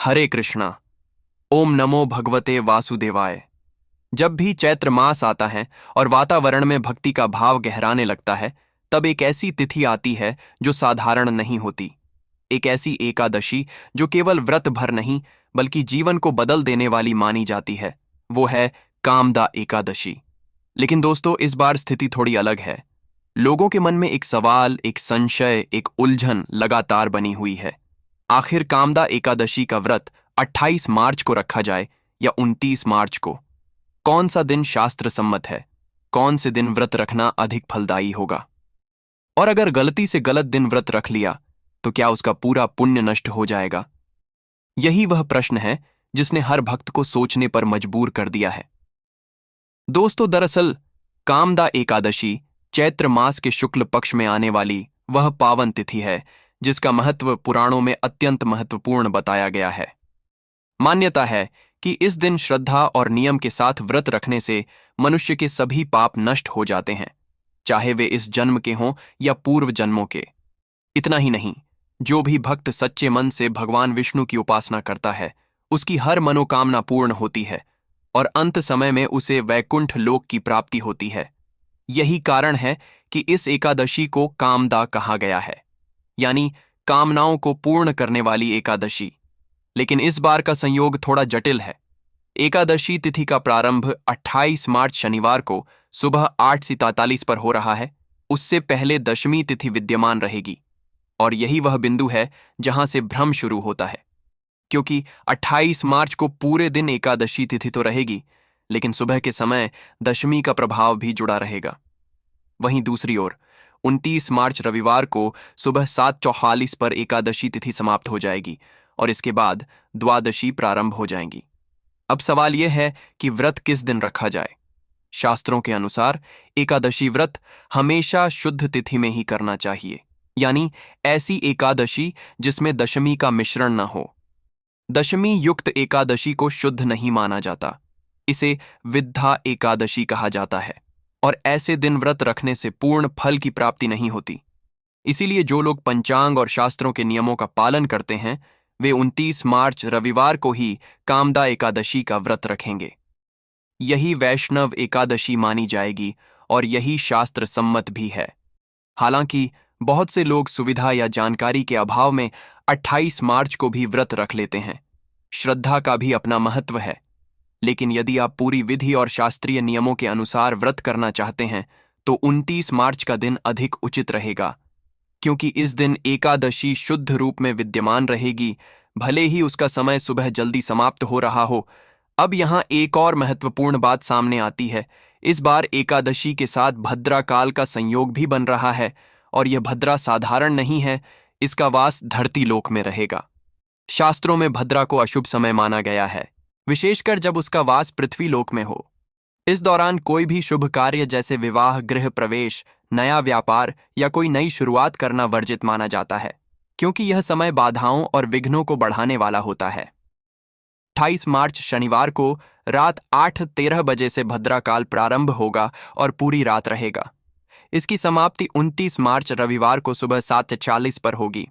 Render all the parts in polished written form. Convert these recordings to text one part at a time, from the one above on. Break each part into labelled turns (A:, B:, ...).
A: हरे कृष्णा। ओम नमो भगवते वासुदेवाय। जब भी चैत्र मास आता है और वातावरण में भक्ति का भाव गहराने लगता है, तब एक ऐसी तिथि आती है जो साधारण नहीं होती। एक ऐसी एकादशी जो केवल व्रत भर नहीं बल्कि जीवन को बदल देने वाली मानी जाती है। वो है कामदा एकादशी। लेकिन दोस्तों, इस बार स्थिति थोड़ी अलग है। लोगों के मन में एक सवाल, एक संशय, एक उलझन लगातार बनी हुई है। आखिर कामदा एकादशी का व्रत 28 मार्च को रखा जाए या 29 मार्च को? कौन सा दिन शास्त्र सम्मत है? कौन से दिन व्रत रखना अधिक फलदायी होगा? और अगर गलती से गलत दिन व्रत रख लिया तो क्या उसका पूरा पुण्य नष्ट हो जाएगा? यही वह प्रश्न है जिसने हर भक्त को सोचने पर मजबूर कर दिया है। दोस्तों, दरअसल कामदा एकादशी चैत्र मास के शुक्ल पक्ष में आने वाली वह पावन तिथि है जिसका महत्व पुराणों में अत्यंत महत्वपूर्ण बताया गया है। मान्यता है कि इस दिन श्रद्धा और नियम के साथ व्रत रखने से मनुष्य के सभी पाप नष्ट हो जाते हैं, चाहे वे इस जन्म के हों या पूर्व जन्मों के। इतना ही नहीं, जो भी भक्त सच्चे मन से भगवान विष्णु की उपासना करता है, उसकी हर मनोकामना पूर्ण होती है और अंत समय में उसे वैकुंठ लोक की प्राप्ति होती है। यही कारण है कि इस एकादशी को कामदा कहा गया है, यानी कामनाओं को पूर्ण करने वाली एकादशी। लेकिन इस बार का संयोग थोड़ा जटिल है। एकादशी तिथि का प्रारंभ 28 मार्च शनिवार को सुबह 8:43 पर हो रहा है। उससे पहले दशमी तिथि विद्यमान रहेगी और यही वह बिंदु है जहां से भ्रम शुरू होता है, क्योंकि 28 मार्च को पूरे दिन एकादशी तिथि तो रहेगी, लेकिन सुबह के समय दशमी का प्रभाव भी जुड़ा रहेगा। वहीं दूसरी ओर 29 मार्च रविवार को सुबह 7:44 पर एकादशी तिथि समाप्त हो जाएगी और इसके बाद द्वादशी प्रारंभ हो जाएंगी। अब सवाल यह है कि व्रत किस दिन रखा जाए। शास्त्रों के अनुसार एकादशी व्रत हमेशा शुद्ध तिथि में ही करना चाहिए, यानी ऐसी एकादशी जिसमें दशमी का मिश्रण न हो। दशमी युक्त एकादशी को शुद्ध नहीं माना जाता, इसे विद्धा एकादशी कहा जाता है और ऐसे दिन व्रत रखने से पूर्ण फल की प्राप्ति नहीं होती। इसीलिए जो लोग पंचांग और शास्त्रों के नियमों का पालन करते हैं, वे 29 मार्च रविवार को ही कामदा एकादशी का व्रत रखेंगे। यही वैष्णव एकादशी मानी जाएगी और यही शास्त्र सम्मत भी है। हालांकि बहुत से लोग सुविधा या जानकारी के अभाव में 28 मार्च को भी व्रत रख लेते हैं। श्रद्धा का भी अपना महत्व है, लेकिन यदि आप पूरी विधि और शास्त्रीय नियमों के अनुसार व्रत करना चाहते हैं तो 29 मार्च का दिन अधिक उचित रहेगा, क्योंकि इस दिन एकादशी शुद्ध रूप में विद्यमान रहेगी, भले ही उसका समय सुबह जल्दी समाप्त हो रहा हो। अब यहाँ एक और महत्वपूर्ण बात सामने आती है। इस बार एकादशी के साथ भद्रा काल का संयोग भी बन रहा है और यह भद्रा साधारण नहीं है, इसका वास धरती लोक में रहेगा। शास्त्रों में भद्रा को अशुभ समय माना गया है, विशेषकर जब उसका वास पृथ्वी लोक में हो। इस दौरान कोई भी शुभ कार्य जैसे विवाह, गृह प्रवेश, नया व्यापार या कोई नई शुरुआत करना वर्जित माना जाता है, क्योंकि यह समय बाधाओं और विघ्नों को बढ़ाने वाला होता है। 28 मार्च शनिवार को रात 8:13 बजे से भद्रा काल प्रारंभ होगा और पूरी रात रहेगा। इसकी समाप्ति 29 मार्च रविवार को सुबह 7:40 पर होगी,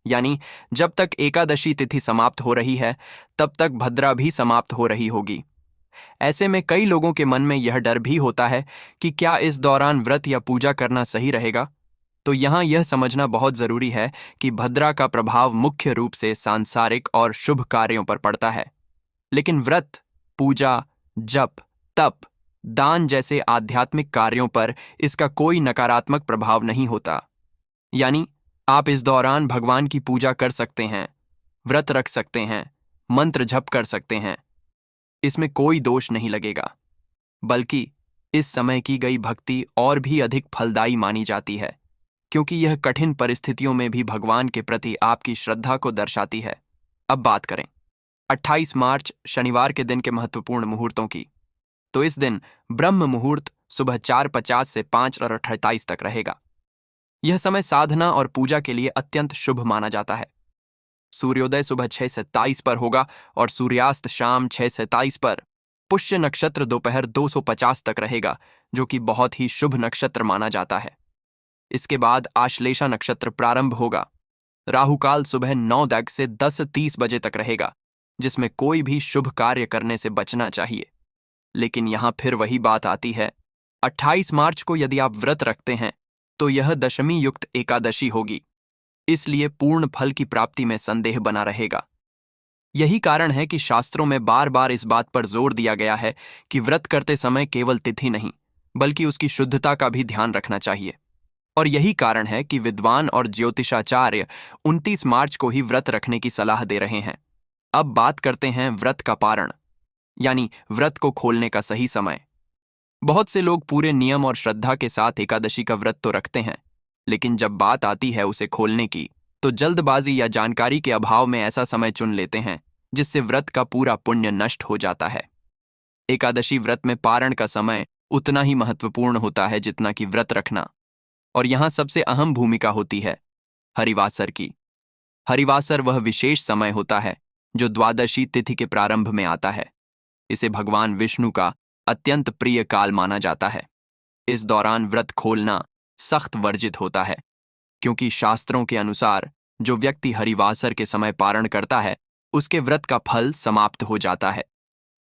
A: यानी जब तक एकादशी तिथि समाप्त हो रही है तब तक भद्रा भी समाप्त हो रही होगी। ऐसे में कई लोगों के मन में यह डर भी होता है कि क्या इस दौरान व्रत या पूजा करना सही रहेगा। तो यहाँ यह समझना बहुत जरूरी है कि भद्रा का प्रभाव मुख्य रूप से सांसारिक और शुभ कार्यों पर पड़ता है, लेकिन व्रत, पूजा, जप, तप, दान जैसे आध्यात्मिक कार्यों पर इसका कोई नकारात्मक प्रभाव नहीं होता। यानी आप इस दौरान भगवान की पूजा कर सकते हैं, व्रत रख सकते हैं, मंत्र जप कर सकते हैं। इसमें कोई दोष नहीं लगेगा, बल्कि इस समय की गई भक्ति और भी अधिक फलदायी मानी जाती है, क्योंकि यह कठिन परिस्थितियों में भी भगवान के प्रति आपकी श्रद्धा को दर्शाती है। अब बात करें 28 मार्च शनिवार के दिन के महत्वपूर्ण मुहूर्तों की, तो इस दिन ब्रह्म मुहूर्त सुबह 4:50 से 5:28 तक रहेगा। यह समय साधना और पूजा के लिए अत्यंत शुभ माना जाता है। सूर्योदय सुबह 6:27 पर होगा और सूर्यास्त शाम 6:27 पर। पुष्य नक्षत्र दोपहर 2:50 तक रहेगा, जो कि बहुत ही शुभ नक्षत्र माना जाता है। इसके बाद आश्लेषा नक्षत्र प्रारंभ होगा। राहुकाल सुबह 9 से 10:30 बजे तक रहेगा। जिसमें कोई भी शुभ कार्य करने से बचना चाहिए। लेकिन यहां फिर वही बात आती है, 28 मार्च को यदि आप व्रत रखते हैं तो यह दशमी युक्त एकादशी होगी, इसलिए पूर्ण फल की प्राप्ति में संदेह बना रहेगा। यही कारण है कि शास्त्रों में बार बार इस बात पर जोर दिया गया है कि व्रत करते समय केवल तिथि नहीं बल्कि उसकी शुद्धता का भी ध्यान रखना चाहिए। और यही कारण है कि विद्वान और ज्योतिषाचार्य 29 मार्च को ही व्रत रखने की सलाह दे रहे हैं। अब बात करते हैं व्रत का पारण, यानी व्रत को खोलने का सही समय। बहुत से लोग पूरे नियम और श्रद्धा के साथ एकादशी का व्रत तो रखते हैं, लेकिन जब बात आती है उसे खोलने की तो जल्दबाजी या जानकारी के अभाव में ऐसा समय चुन लेते हैं जिससे व्रत का पूरा पुण्य नष्ट हो जाता है। एकादशी व्रत में पारण का समय उतना ही महत्वपूर्ण होता है जितना कि व्रत रखना, और यहां सबसे अहम भूमिका होती है हरिवासर की। हरिवासर वह विशेष समय होता है जो द्वादशी तिथि के प्रारंभ में आता है। इसे भगवान विष्णु का अत्यंत प्रिय काल माना जाता है। इस दौरान व्रत खोलना सख्त वर्जित होता है, क्योंकि शास्त्रों के अनुसार जो व्यक्ति हरिवासर के समय पारण करता है उसके व्रत का फल समाप्त हो जाता है।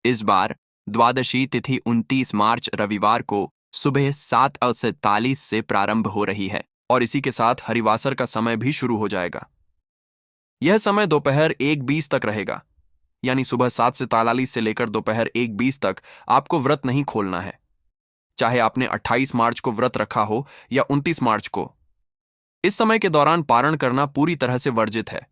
A: इस बार द्वादशी तिथि 29 मार्च रविवार को सुबह 7:47 से प्रारंभ हो रही है और इसी के साथ हरिवासर का समय भी शुरू हो जाएगा। यह समय दोपहर 1:20 तक रहेगा, यानी सुबह 7:43 से लेकर दोपहर 1:20 तक आपको व्रत नहीं खोलना है, चाहे आपने 28 मार्च को व्रत रखा हो या 29 मार्च को। इस समय के दौरान पारण करना पूरी तरह से वर्जित है।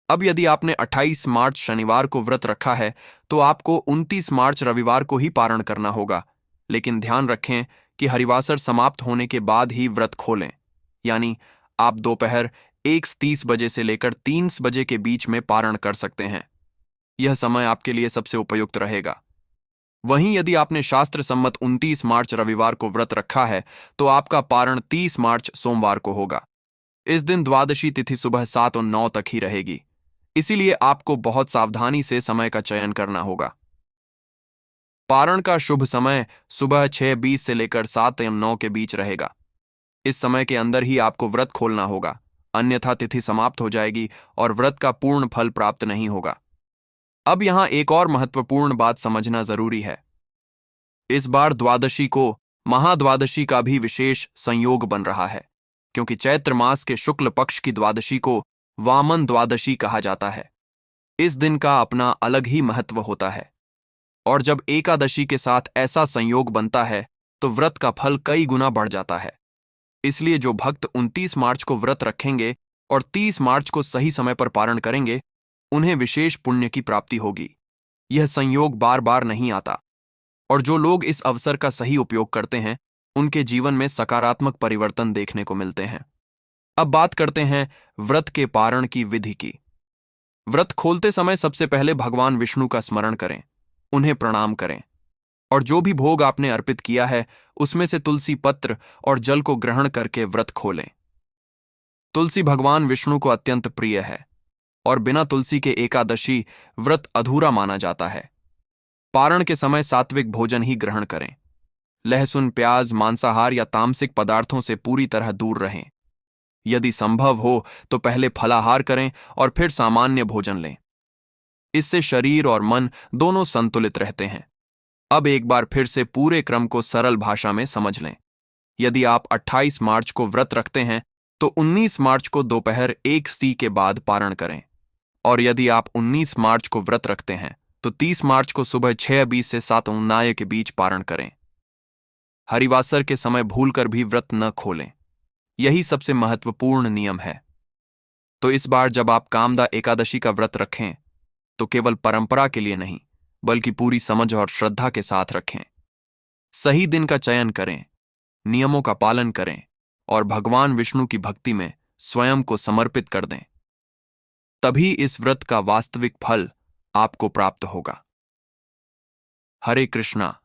A: अब यदि आपने 28 मार्च शनिवार को व्रत रखा है तो आपको 29 मार्च रविवार को ही पारण करना होगा, लेकिन ध्यान रखें कि हरिवासर समाप्त होने के बाद ही व्रत खोलें, यानी आप दोपहर 1:30 बजे से लेकर 3 बजे के बीच में पारण कर सकते हैं। यह समय आपके लिए सबसे उपयुक्त रहेगा। वहीं यदि आपने शास्त्र सम्मत 29 मार्च रविवार को व्रत रखा है तो आपका पारण 30 मार्च सोमवार को होगा। इस दिन द्वादशी तिथि सुबह 7 और 9 तक ही रहेगी, इसीलिए आपको बहुत सावधानी से समय का चयन करना होगा। पारण का शुभ समय सुबह 6:20 से लेकर 7 या 9 के बीच रहेगा। इस समय के अंदर ही आपको व्रत खोलना होगा, अन्यथा तिथि समाप्त हो जाएगी और व्रत का पूर्ण फल प्राप्त नहीं होगा। अब यहां एक और महत्वपूर्ण बात समझना जरूरी है। इस बार द्वादशी को महाद्वादशी का भी विशेष संयोग बन रहा है, क्योंकि चैत्र मास के शुक्ल पक्ष की द्वादशी को वामन द्वादशी कहा जाता है। इस दिन का अपना अलग ही महत्व होता है, और जब एकादशी के साथ ऐसा संयोग बनता है तो व्रत का फल कई गुना बढ़ जाता है। इसलिए जो भक्त 29 मार्च को व्रत रखेंगे और 30 मार्च को सही समय पर पारण करेंगे, उन्हें विशेष पुण्य की प्राप्ति होगी। यह संयोग बार बार नहीं आता, और जो लोग इस अवसर का सही उपयोग करते हैं उनके जीवन में सकारात्मक परिवर्तन देखने को मिलते हैं। अब बात करते हैं व्रत के पारण की विधि की। व्रत खोलते समय सबसे पहले भगवान विष्णु का स्मरण करें, उन्हें प्रणाम करें, और जो भी भोग आपने अर्पित किया है उसमें से तुलसी पत्र और जल को ग्रहण करके व्रत खोलें। तुलसी भगवान विष्णु को अत्यंत प्रिय है और बिना तुलसी के एकादशी व्रत अधूरा माना जाता है। पारण के समय सात्विक भोजन ही ग्रहण करें। लहसुन, प्याज, मांसाहार या तामसिक पदार्थों से पूरी तरह दूर रहें। यदि संभव हो तो पहले फलाहार करें और फिर सामान्य भोजन लें। इससे शरीर और मन दोनों संतुलित रहते हैं। अब एक बार फिर से पूरे क्रम को सरल भाषा में समझ लें। यदि आप 28 मार्च को व्रत रखते हैं तो 19 मार्च को दोपहर 1 के बाद पारण करें, और यदि आप 19 मार्च को व्रत रखते हैं तो 30 मार्च को सुबह 6:20 से 7:19 के बीच पारण करें। हरिवासर के समय भूलकर भी व्रत न खोलें, यही सबसे महत्वपूर्ण नियम है। तो इस बार जब आप कामदा एकादशी का व्रत रखें तो केवल परंपरा के लिए नहीं बल्कि पूरी समझ और श्रद्धा के साथ रखें। सही दिन का चयन करें, नियमों का पालन करें और भगवान विष्णु की भक्ति में स्वयं को समर्पित कर दें। तभी इस व्रत का वास्तविक फल आपको प्राप्त होगा। हरे कृष्णा।